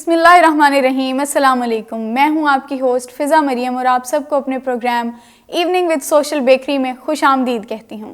बिस्मिल्लाहिर्रहमानिर्रहीम, अस्सलाम वालेकुम। मैं हूं आपकी होस्ट फ़िज़ा मरियम और आप सबको अपने program evening with social bakery में खुश आमदीद कहती हूं।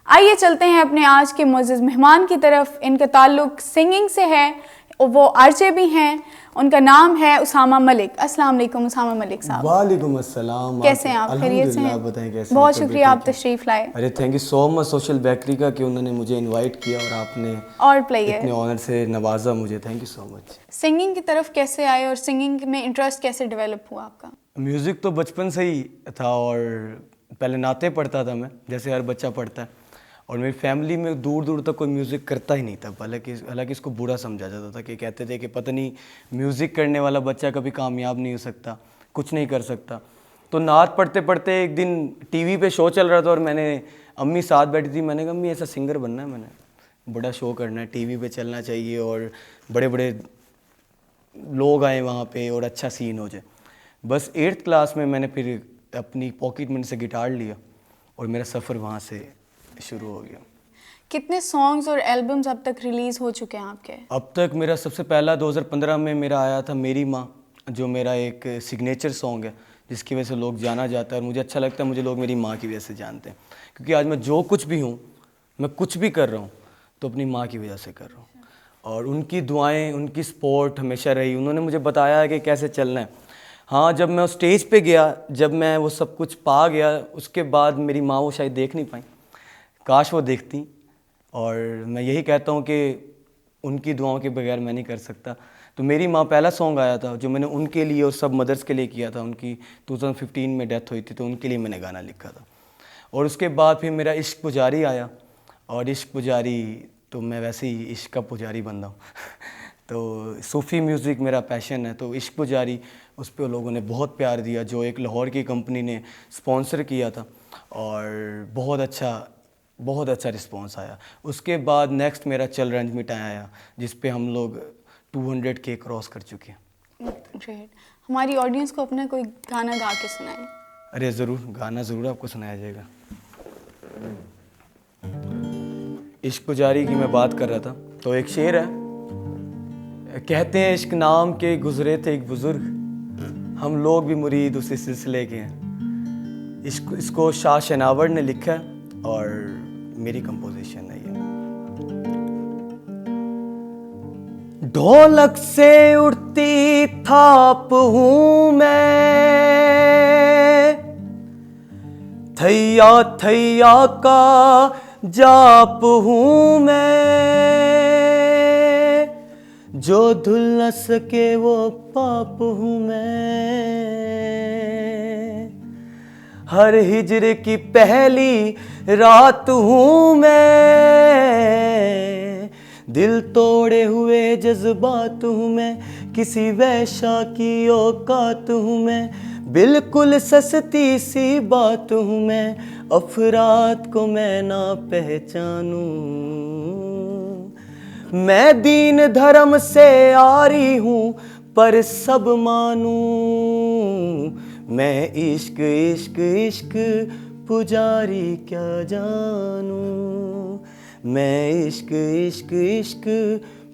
आइए चलते हैं अपने आज के मुअज़्ज़ज़ मेहमान की तरफ। इनका ताल्लुक़ सिंगिंग से है, वो आरजे भी हैं। उनका नाम है उसामा मलिक। अस्सलाम वालेकुम उसामा मलिक साहब। वालेकुम अस्सलाम। कैसे हैं आप? खैरियत से हैं? आप बताएं कैसे हैं? बहुत शुक्रिया आप तशरीफ़ लाए। अरे thank you so much social bakery का कि उन्होंने मुझे इनवाइट किया और आपने और प्लेयर इतने ऑनर से नवाजा मुझे। Thank you so much. Singing की तरफ कैसे आए और सिंगिंग में इंटरेस्ट कैसे डेवलप हुआ आपका? म्यूज़िक तो बचपन से ही था और पहले नाते पढ़ता था मैं, जैसे हर बच्चा पढ़ता है। और मेरी फैमिली में दूर दूर तक कोई म्यूज़िक करता ही नहीं था, हालांकि इसको बुरा समझा जाता था कि कहते थे कि पता नहीं म्यूज़िक करने वाला बच्चा कभी कामयाब नहीं हो सकता, कुछ नहीं कर सकता। तो नात पढ़ते पढ़ते एक दिन टीवी पे शो चल रहा था और मैंने अम्मी साथ बैठी थी, मैंने कहा अम्मी ऐसा सिंगर बनना है, मैंने बड़ा शो करना है, टीवी पे चलना चाहिए और बड़े बड़े लोग आए वहाँ पे और अच्छा सीन हो जाए। बस 8th क्लास में मैंने फिर अपनी पॉकेट मनी से गिटार लिया और मेरा सफ़र वहाँ से शुरू हो गया। कितने सॉन्ग्स और एल्बम्स अब तक रिलीज़ हो चुके हैं आपके? अब तक मेरा सबसे पहला 2015 में मेरा आया था मेरी माँ, जो मेरा एक सिग्नेचर सॉन्ग है जिसकी वजह से लोग जाना जाता है और मुझे अच्छा लगता है, मुझे लोग मेरी माँ की वजह से जानते हैं। क्योंकि आज मैं जो कुछ भी हूँ, मैं कुछ भी कर रहा हूँ तो अपनी माँ की वजह से कर रहा हूँ। और उनकी दुआएं, उनकी सपोर्ट हमेशा रही। उन्होंने मुझे बताया है कि कैसे चलना है। हाँ, जब मैं उस स्टेज पे गया, जब मैं वो सब कुछ पा गया, उसके बाद मेरी माँ वो शायद देख नहीं पाई, काश वो देखती। और मैं यही कहता हूँ कि उनकी दुआओं के बगैर मैं नहीं कर सकता। तो मेरी माँ पहला सॉन्ग आया था जो मैंने उनके लिए और सब मदर्स के लिए किया था। उनकी 2015 में डेथ हुई थी तो उनके लिए मैंने गाना लिखा था। और उसके बाद फिर मेरा इश्क पुजारी आया और इश्क पुजारी तो मैं वैसे ही इश्क का पुजारी बन रहा हूँ तो सूफ़ी म्यूज़िक मेरा पैशन है। तो इश्क पुजारी, उस पर लोगों ने बहुत प्यार दिया, जो एक लाहौर की कंपनी ने स्पॉन्सर किया था और बहुत अच्छा रिस्पॉन्स आया। उसके बाद नेक्स्ट मेरा चल रंज मिटाए आया जिस पे हम लोग 200K क्रॉस कर चुके हैं। ग्रेट। हमारी ऑडियंस को अपना कोई गाना गा के सुनाएं। अरे ज़रूर, गाना ज़रूर आपको सुनाया जाएगा। इश्क पुजारी की मैं बात कर रहा था तो एक शेर है, कहते हैं इश्क नाम के गुजरे थे एक बुज़ुर्ग, हम लोग भी मुरीद उसी सिलसिले के हैं। इसको शाह शनावर ने लिखा है और मेरी कंपोजिशन है ये। ढोलक से उड़ती थाप हूँ मैं, थैया थैया का जाप हूँ मैं, जो धुल न सके वो पाप हूँ मैं। हर हिजर की पहली रात हूँ मैं, दिल तोड़े हुए जज्बात हूँ मैं, किसी वैशा की औकात हूँ मैं, बिल्कुल सस्ती सी बात हूँ मैं, अफराद को मैं ना पहचानूं। मैं दीन धर्म से आरी हूँ पर सब मानूं, मैं इश्क इश्क इश्क पुजारी क्या जानूं, मैं इश्क इश्क इश्क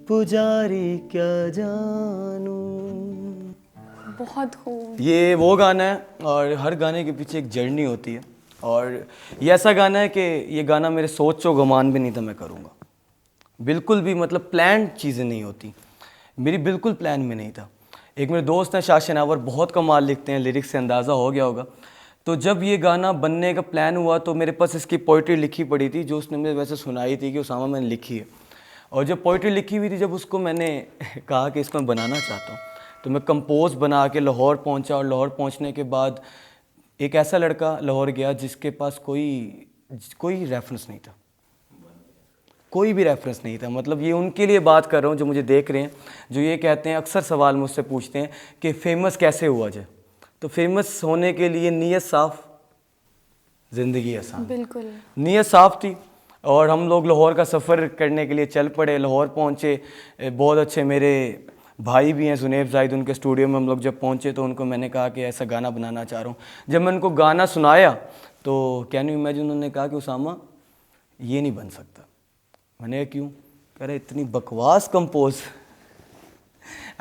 पुजारी क्या जानूं। बहुत खूब। ये वो गाना है और हर गाने के पीछे एक जर्नी होती है और ये ऐसा गाना है कि ये गाना मेरे सोच व गुमान भी नहीं था मैं करूँगा, बिल्कुल भी, मतलब प्लान चीज़ें नहीं होती, मेरी बिल्कुल प्लान में नहीं था। एक मेरे दोस्त हैं शाह शनावर, बहुत कमाल लिखते हैं, लिरिक्स से अंदाज़ा हो गया होगा। तो जब ये गाना बनने का प्लान हुआ तो मेरे पास इसकी पोइट्री लिखी पड़ी थी जो उसने मुझे वैसे सुनाई थी कि उसामा मैंने लिखी है। और जब पोइट्री लिखी हुई थी, जब उसको मैंने कहा कि इसको मैं बनाना चाहता हूँ, तो मैं कंपोज बना के लाहौर पहुँचा। और लाहौर पहुँचने के बाद एक ऐसा लड़का लाहौर गया जिसके पास कोई रेफरेंस नहीं था, कोई भी रेफरेंस नहीं था। मतलब ये उनके लिए बात कर रहा हूँ जो मुझे देख रहे हैं, जो ये कहते हैं, अक्सर सवाल मुझसे पूछते हैं कि फ़ेमस कैसे हुआ जाए। तो फेमस होने के लिए नीयत साफ़, ज़िंदगी आसान। बिल्कुल नीयत साफ़ थी और हम लोग लाहौर का सफ़र करने के लिए चल पड़े। लाहौर पहुँचे, बहुत अच्छे मेरे भाई भी हैं सुनेब जाहिद, उनके स्टूडियो में हम लोग जब पहुँचे तो उनको मैंने कहा कि ऐसा गाना बनाना चाह रहा हूँ। जब मैं उनको गाना सुनाया तो कैन यू इमेजिन, उन्होंने कहा कि उसामा ये नहीं बन सकता। मैंने क्यों? कह रहे इतनी बकवास कंपोज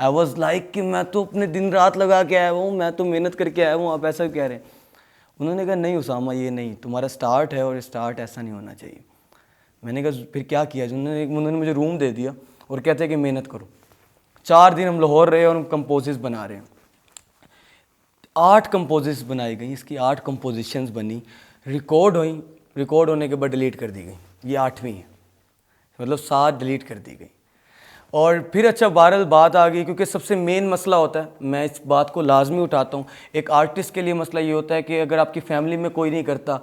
आई वॉज लाइक कि मैं तो अपने दिन रात लगा के आया हुआ हूँ, मैं तो मेहनत करके आया हूँ, आप ऐसा कह रहे हैं। उन्होंने कहा नहीं उसामा, ये नहीं, तुम्हारा स्टार्ट है और स्टार्ट ऐसा नहीं होना चाहिए। मैंने कहा फिर क्या किया? उन्होंने मुझे रूम दे दिया और कहते हैं कि मेहनत करो। 4 दिन हम लाहौर रहे और हम कंपोजिस बना रहे हैं। 8 कंपोजिस बनाई गई, इसकी 8 कंपोजिशंस बनी, रिकॉर्ड हुई, रिकॉर्ड होने के बाद डिलीट कर दी गई। ये 8वीं है, मतलब 7 डिलीट कर दी गई। और फिर अच्छा बहरहाल बात आ गई, क्योंकि सबसे मेन मसला होता है, मैं इस बात को लाजमी उठाता हूँ, एक आर्टिस्ट के लिए मसला ये होता है कि अगर आपकी फैमिली में कोई नहीं करता,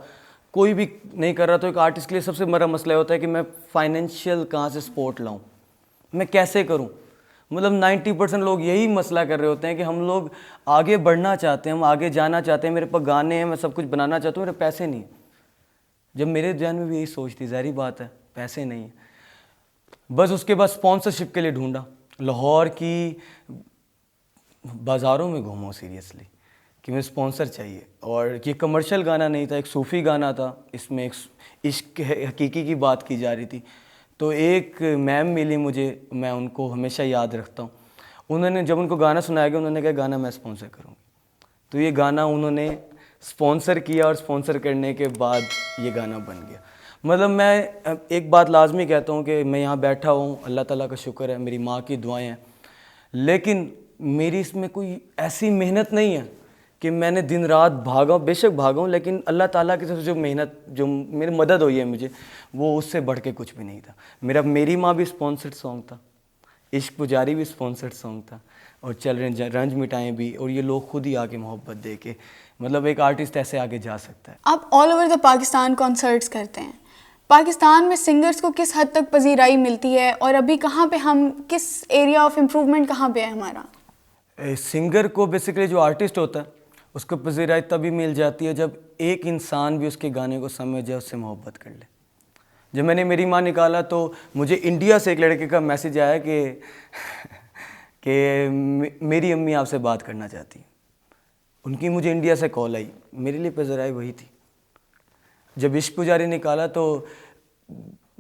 कोई भी नहीं कर रहा, तो एक आर्टिस्ट के लिए सबसे बड़ा मसला होता है कि मैं फाइनेंशियल कहाँ से सपोर्ट लाऊं, मैं कैसे करूं। मतलब 90% लोग यही मसला कर रहे होते हैं कि हम लोग आगे बढ़ना चाहते हैं, हम आगे जाना चाहते हैं, मेरे पास गाने हैं, मैं सब कुछ बनाना चाहता हूँ, मेरे पैसे नहीं है। जब मेरे जहन में भी यही सोच थी, ज़ाहिर बात है पैसे नहीं है। बस उसके बाद स्पॉन्सरशिप के लिए ढूंढा, लाहौर की बाज़ारों में घूमा सीरियसली कि मुझे स्पॉन्सर चाहिए। और ये कमर्शियल गाना नहीं था, एक सूफ़ी गाना था, इसमें एक इश्क हकीकी की बात की जा रही थी। तो एक मैम मिली मुझे, मैं उनको हमेशा याद रखता हूँ। उन्होंने जब उनको गाना सुनाया गया, उन्होंने कहा गाना मैं स्पॉन्सर करूँगी। तो ये गाना उन्होंने स्पॉन्सर किया और स्पॉन्सर करने के बाद ये गाना बन गया। मतलब मैं एक बात लाजमी कहता हूँ कि मैं यहाँ बैठा हूँ, अल्लाह ताला का शुक्र है, मेरी माँ की दुआएं हैं, लेकिन मेरी इसमें कोई ऐसी मेहनत नहीं है कि मैंने दिन रात भागा, बेशक भागा हूँ, लेकिन अल्लाह ताला की तरफ से जो मेहनत, जो मेरी मदद हुई है मुझे, वो उससे बढ़ के कुछ भी नहीं था। मेरी माँ भी स्पॉन्सर्ड सॉन्ग था, इश्क पुजारी भी स्पॉन्सर्ड सॉन्ग था, और चल रहे रंज मिटाएं भी, और ये लोग खुद ही आके मोहब्बत दे के, मतलब एक आर्टिस्ट ऐसे आगे जा सकता है। आप all over the Pakistan concerts करते हैं, पाकिस्तान में सिंगर्स को किस हद तक पजीराई मिलती है, और अभी कहाँ पे हम, किस एरिया ऑफ इम्प्रूवमेंट कहाँ पे है हमारा? सिंगर को बेसिकली जो आर्टिस्ट होता है उसको पजीराई तभी मिल जाती है जब एक इंसान भी उसके गाने को समझे, उससे मोहब्बत कर ले। जब मैंने मेरी माँ निकाला तो मुझे इंडिया से एक लड़के का मैसेज आया कि मेरी अम्मी आपसे बात करना चाहती है। उनकी मुझे इंडिया से कॉल आई, मेरे लिए पजीराई वही थी। जब इश्क पुजारी निकाला तो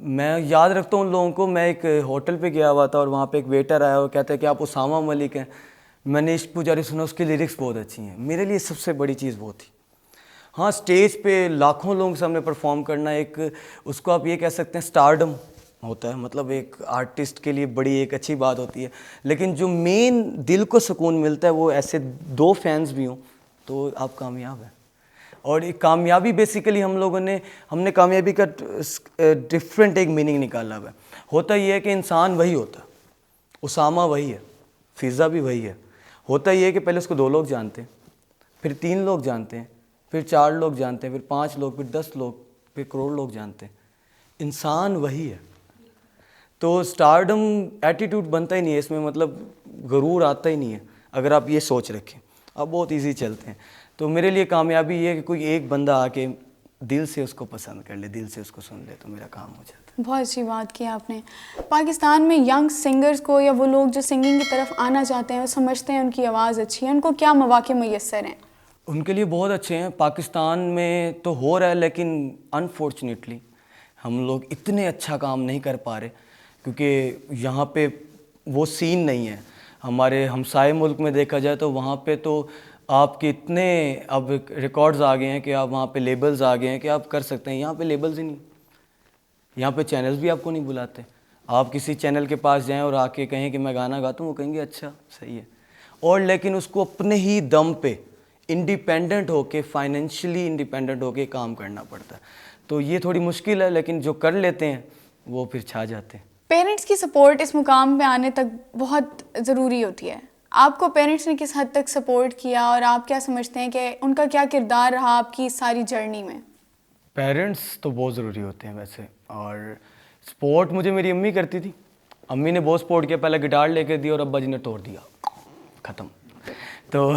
मैं याद रखता हूँ उन लोगों को, मैं एक होटल पे गया हुआ था और वहाँ पे एक वेटर आया और कहता है कि आप उसामा मलिक हैं। मैंने इश्क पुजारी सुना, उसकी लिरिक्स बहुत अच्छी हैं। मेरे लिए सबसे बड़ी चीज़ वो थी। हाँ, स्टेज पे लाखों लोगों के सामने परफॉर्म करना, एक उसको आप ये कह सकते हैं स्टारडम होता है, मतलब एक आर्टिस्ट के लिए बड़ी एक अच्छी बात होती है, लेकिन जो मेन दिल को सुकून मिलता है वो ऐसे 2 फैंस भी हों तो आप कामयाब हैं। और एक कामयाबी बेसिकली हमने कामयाबी का डिफरेंट एक मीनिंग निकाला हुआ है। होता ये है कि इंसान वही होता है, उसामा वही है, फ़िज़ा भी वही है। होता ये है कि पहले उसको 2 लोग जानते हैं, फिर 3 लोग जानते हैं, फिर 4 लोग जानते हैं, फिर 5 लोग, फिर 10 लोग, फिर करोड़ लोग जानते हैं। इंसान वही है। तो स्टारडम एटीट्यूड बनता ही नहीं है इसमें, मतलब गरूर आता ही नहीं है अगर आप ये सोच रखें, आप बहुत इजी चलते हैं। तो मेरे लिए कामयाबी ये है कि कोई एक बंदा आके दिल से उसको पसंद कर ले, दिल से उसको सुन ले, तो मेरा काम हो जाता है। बहुत अच्छी बात की आपने। पाकिस्तान में यंग सिंगर्स को, या वो लोग जो सिंगिंग की तरफ आना चाहते हैं, वो समझते हैं उनकी आवाज़ अच्छी है, उनको क्या मौके मुयस्सर हैं? उनके लिए बहुत अच्छे हैं। पाकिस्तान में तो हो रहा है, लेकिन अनफॉर्चुनेटली हम लोग इतने अच्छा काम नहीं कर पा रहे, क्योंकि यहाँ पे वो सीन नहीं है। हमारे हमसाए मुल्क में देखा जाए तो वहाँ पे तो आपके इतने अब रिकॉर्ड्स आ गए हैं कि आप वहाँ पे लेबल्स आ गए हैं कि आप कर सकते हैं। यहाँ पे लेबल्स ही नहीं, यहाँ पे चैनल्स भी आपको नहीं बुलाते। आप किसी चैनल के पास जाएं और आके कहें कि मैं गाना गाता हूँ, वो कहेंगे अच्छा सही है, और लेकिन उसको अपने ही दम पे इंडिपेंडेंट होके, फाइनेंशियली इंडिपेंडेंट होके काम करना पड़ता है। तो ये थोड़ी मुश्किल है, लेकिन जो कर लेते हैं वो फिर छा जाते हैं। पेरेंट्स की सपोर्ट इस मुकाम पे आने तक बहुत ज़रूरी होती है। आपको पेरेंट्स ने किस हद तक सपोर्ट किया, और आप क्या समझते हैं कि उनका क्या किरदार रहा आपकी सारी जर्नी में? पेरेंट्स तो बहुत ज़रूरी होते हैं वैसे, और सपोर्ट मुझे मेरी अम्मी करती थी। अम्मी ने बहुत सपोर्ट किया, पहले गिटार लेके दी और अब्बा जी ने तोड़ दिया, ख़त्म। तो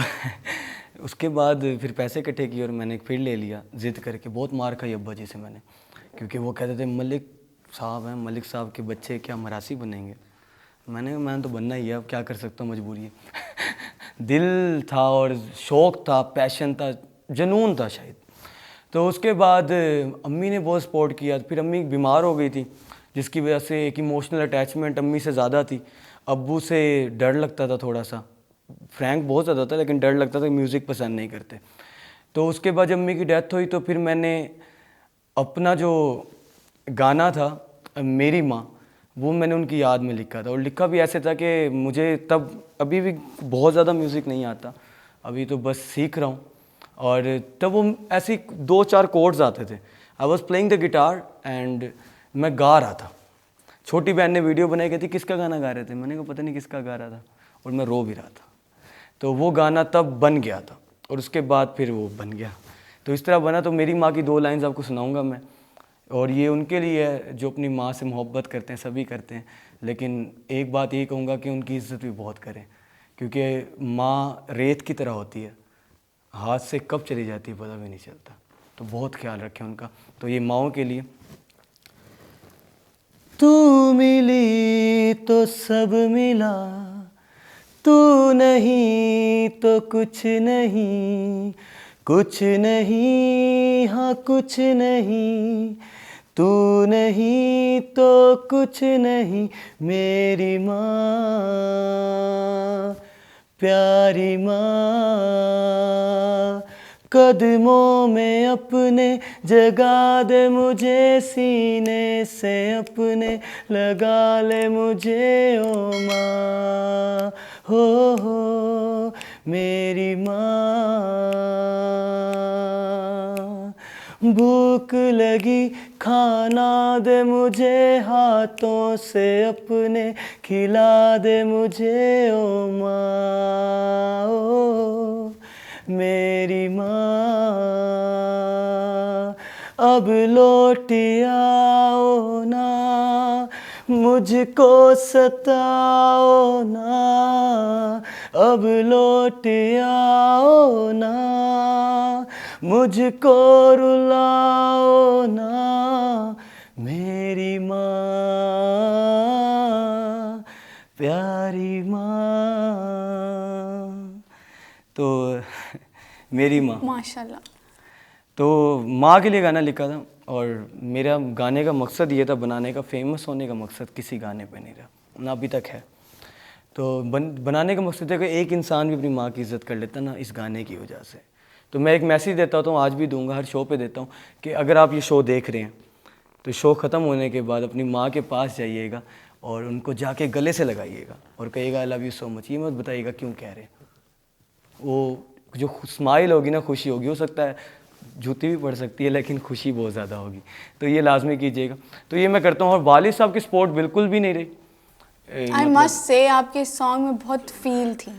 उसके बाद फिर पैसे इकट्ठे किए और मैंने फिर ले लिया ज़िद करके। बहुत मार खाई अब्बा जी से मैंने, क्योंकि वो कहते थे मलिक साहब हैं, मलिक साहब के बच्चे क्या मरासी बनेंगे। मैंने तो बनना ही है, अब क्या कर सकता हूँ, मजबूरी है। दिल था और शौक़ था, पैशन था, जुनून था शायद। तो उसके बाद अम्मी ने बहुत सपोर्ट किया। फिर अम्मी बीमार हो गई थी, जिसकी वजह से एक इमोशनल अटैचमेंट अम्मी से ज़्यादा थी। अब्बू से डर लगता था थोड़ा सा, फ्रैंक बहुत ज़्यादा था लेकिन डर लगता था कि म्यूज़िक पसंद नहीं करते। तो उसके बाद जब अम्मी की डेथ हुई तो फिर मैंने अपना जो गाना था मेरी माँ, वो मैंने उनकी याद में लिखा था। और लिखा भी ऐसे था कि मुझे तब अभी भी बहुत ज़्यादा म्यूज़िक नहीं आता, अभी तो बस सीख रहा हूँ। और तब वो ऐसी 2-4 कोड्स आते थे, I was playing the guitar and मैं गा रहा था। छोटी बहन ने वीडियो बनाई, कहती किसका गाना गा रहे थे, मैंने कहा पता नहीं किसका गा रहा था, और मैं रो भी रहा था। तो वो गाना तब बन गया था और उसके बाद फिर वो बन गया। तो इस तरह बना। तो मेरी माँ की 2 लाइन्स आपको सुनाऊंगा मैं, और ये उनके लिए है जो अपनी माँ से मोहब्बत करते हैं, सभी करते हैं, लेकिन एक बात ये कहूँगा कि उनकी इज़्ज़त भी बहुत करें, क्योंकि माँ रेत की तरह होती है, हाथ से कब चली जाती है पता भी नहीं चलता। तो बहुत ख्याल रखें उनका। तो ये माँओं के लिए। तू मिली तो सब मिला, तू नहीं तो कुछ नहीं, कुछ नहीं हाँ कुछ नहीं, तू नहीं तो कुछ नहीं, मेरी माँ प्यारी माँ। कदमों में अपने जगा दे मुझे, सीने से अपने लगा ले मुझे ओ माँ, हो मेरी माँ। भूख लगी खाना दे मुझे, हाथों से अपने खिला दे मुझे ओ माँ, ओ मेरी माँ। अब लौट आओ ना, मुझको सताओ ना, अब लौट आओ ना, मुझको रुलाओ ना, मेरी माँ प्यारी माँ। तो मेरी माँ, माशाल्लाह। तो माँ के लिए गाना लिखा था, और मेरा गाने का मकसद ये था, बनाने का, फेमस होने का मकसद किसी गाने पे नहीं रहा, ना अभी तक है। तो बनाने का मकसद है कि एक इंसान भी अपनी माँ की इज़्ज़त कर लेता ना इस गाने की वजह से। तो मैं एक मैसेज देता हूँ, आज भी दूंगा, हर शो पे देता हूँ, कि अगर आप ये शो देख रहे हैं तो शो ख़त्म होने के बाद अपनी माँ के पास जाइएगा और उनको जाके गले से लगाइएगा और कहिएगा I love you so much. ये मत बताइएगा क्यों कह रहे हैं, वो जो स्माइल होगी ना, खुशी होगी, हो सकता है जूती भी पड़ सकती है लेकिन खुशी बहुत ज़्यादा होगी। तो ये लाजमी कीजिएगा। तो ये मैं करता हूँ। और वालिद साहब की सपोर्ट बिल्कुल भी नहीं रही। आई मस्ट से आपके सॉन्ग में बहुत फील थी।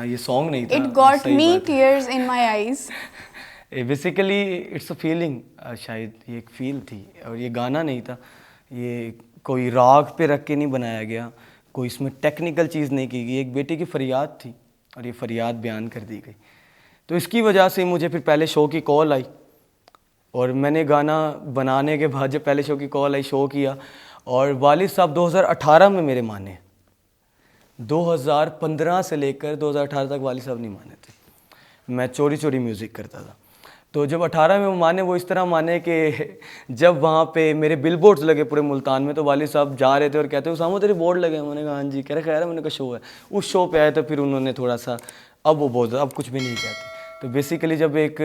ये सॉन्ग नहीं था, it got me tears in my eyes. Basically it's a feeling, शायद ये एक फील थी, और ये गाना नहीं था, ये कोई राग पे रख के नहीं बनाया गया, कोई इसमें टेक्निकल चीज़ नहीं की गई, एक बेटे की फरियाद थी और ये फरियाद बयान कर दी गई। तो इसकी वजह से मुझे फिर पहले शो की कॉल आई, और मैंने गाना बनाने के बाद जब पहले शो की कॉल आई, शो किया, और वालिद साहब 2018 में मेरे माने। 2015 से लेकर 2018 तक वालिद साहब नहीं माने थे, मैं चोरी चोरी म्यूज़िक करता था। तो जब 18 में वो माने, वो इस तरह माने कि जब वहाँ पे मेरे बिलबोर्ड्स लगे पूरे मुल्तान में, तो वालिद साहब जा रहे थे और कहते उसामा तेरे बोर्ड लगे हैं। मैंने कहा हाँ जी। कह रहे खैर है, मैंने कहा शो है। उस शो पे आए तो फिर उन्होंने थोड़ा सा, अब वो बहुत, अब कुछ भी नहीं कहते। तो बेसिकली जब एक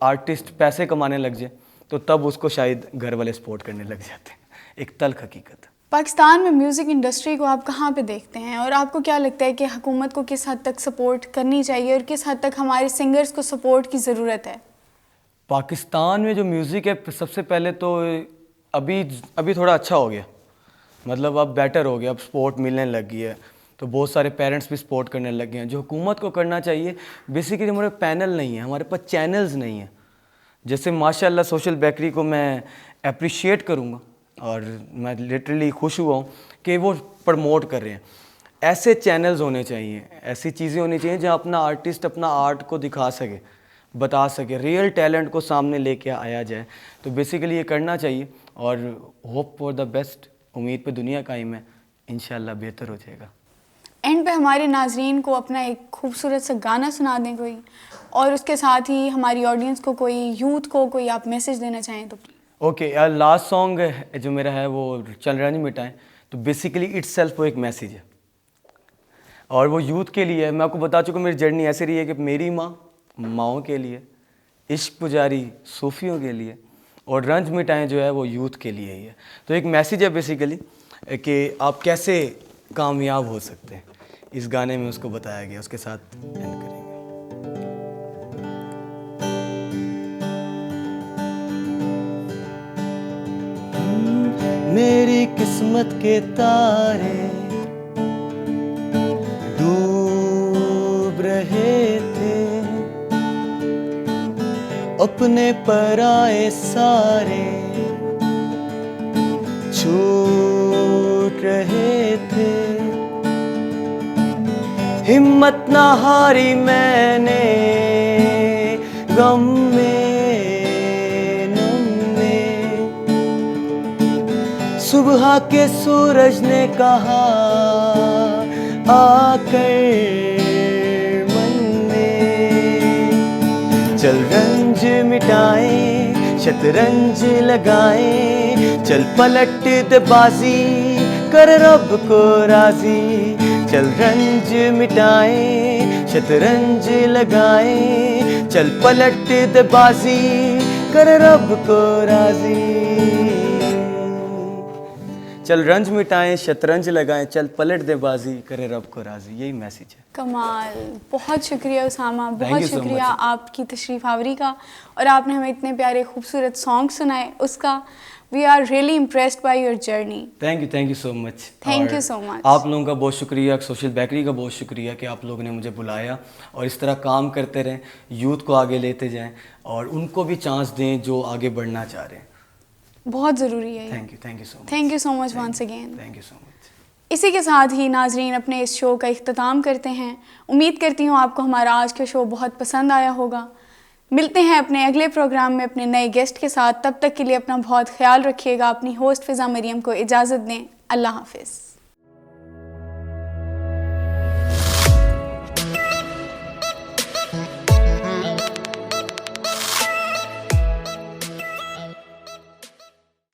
आर्टिस्ट पैसे कमाने लग जाए तो तब उसको शायद घर वाले सपोर्ट करने लग जाते हैं, एक तल्ख हकीकत। पाकिस्तान में म्यूज़िक इंडस्ट्री को आप कहाँ पे देखते हैं, और आपको क्या लगता है कि हुकूमत को किस हद तक सपोर्ट करनी चाहिए और किस हद तक हमारे सिंगर्स को सपोर्ट की ज़रूरत है? पाकिस्तान में जो म्यूज़िक है, सबसे पहले तो अभी थोड़ा अच्छा हो गया, मतलब अब बेटर हो गया, अब सपोर्ट मिलने लग गई है, तो बहुत सारे पेरेंट्स भी सपोर्ट करने लग गए हैं। जो हुकूमत को करना चाहिए, बेसिकली हमारे पैनल नहीं है, हमारे पास चैनल्स नहीं है। जैसे माशाल्लाह सोशल बेकरी को मैं अप्रिशिएट करूँगा, और मैं लिटरली खुश हुआ हूँ कि वो प्रमोट कर रहे हैं। ऐसे चैनल्स होने चाहिए, ऐसी चीज़ें होनी चाहिए जहाँ अपना आर्टिस्ट अपना आर्ट को दिखा सके, बता सके, रियल टैलेंट को सामने लेके आया जाए। तो बेसिकली ये करना चाहिए, और होप फॉर द बेस्ट, उम्मीद पे दुनिया कायम है, इंशाल्लाह बेहतर हो जाएगा। एंड पे हमारे नाजरीन को अपना एक खूबसूरत सा गाना सुना दें कोई, और उसके साथ ही हमारी ऑडियंस को, कोई यूथ को कोई आप मैसेज देना चाहें तो। ओके, लास्ट सॉन्ग जो मेरा है वो चल रंज मिटाएं, तो बेसिकली इट्सेल्फ वो एक मैसेज है और वो यूथ के लिए है। मैं आपको बता चुका मेरी जर्नी ऐसे रही है कि मेरी माँ माँओं के लिए, इश्क पुजारी सूफियों के लिए और रंज मिटाएं जो है वो यूथ के लिए ही है। तो एक मैसेज है बेसिकली कि आप कैसे कामयाब हो सकते हैं, इस गाने में उसको बताया गया। उसके साथ एंड करेंगे। मेरी किस्मत के तारे डूब रहे थे, अपने पराए सारे छूट रहे थे। हिम्मत ना हारी मैंने गम में नम में, सुबह के सूरज ने कहा आकर मन में, चल रंज मिटाएं शतरंज लगाएं, चल पलट दे बाजी कर रब को राजी। चल रंज मिटाएं शतरंज लगाएं, चल पलट दे बाजी कर रब को राजी। चल रंज मिटाएं शतरंज लगाएं, चल पलट दे बाजी करे रब को राजी। यही मैसेज है। कमाल, बहुत शुक्रिया उसामा, Thank बहुत you so शुक्रिया much. आपकी तशरीफ़ आवरी का, और आपने हमें इतने प्यारे खूबसूरत सॉन्ग सुनाए उसका। We are really impressed by your journey. Thank you so much. Thank you so much. आप लोगों का बहुत शुक्रिया, सोशल बेकरी का बहुत शुक्रिया कि आप लोगों ने मुझे बुलाया और इस तरह काम करते रहें, यूथ को आगे लेते जाएं और उनको भी चांस दें जो आगे बढ़ना चाह रहे हैं। बहुत ज़रूरी है। Thank you so much. Thank you so much once again. Thank you so much. इसी के साथ ही नाजरीन अपने इस शो का इख्तिताम करते हैं। उम्मीद करती हूँ आपको हमारा आज का शो बहुत पसंद आया होगा। मिलते हैं अपने अगले प्रोग्राम में अपने नए गेस्ट के साथ। तब तक के लिए अपना बहुत ख्याल रखिएगा। अपनी होस्ट फ़िज़ा मरियम को इजाज़त दें। अल्लाह हाफ़िज़।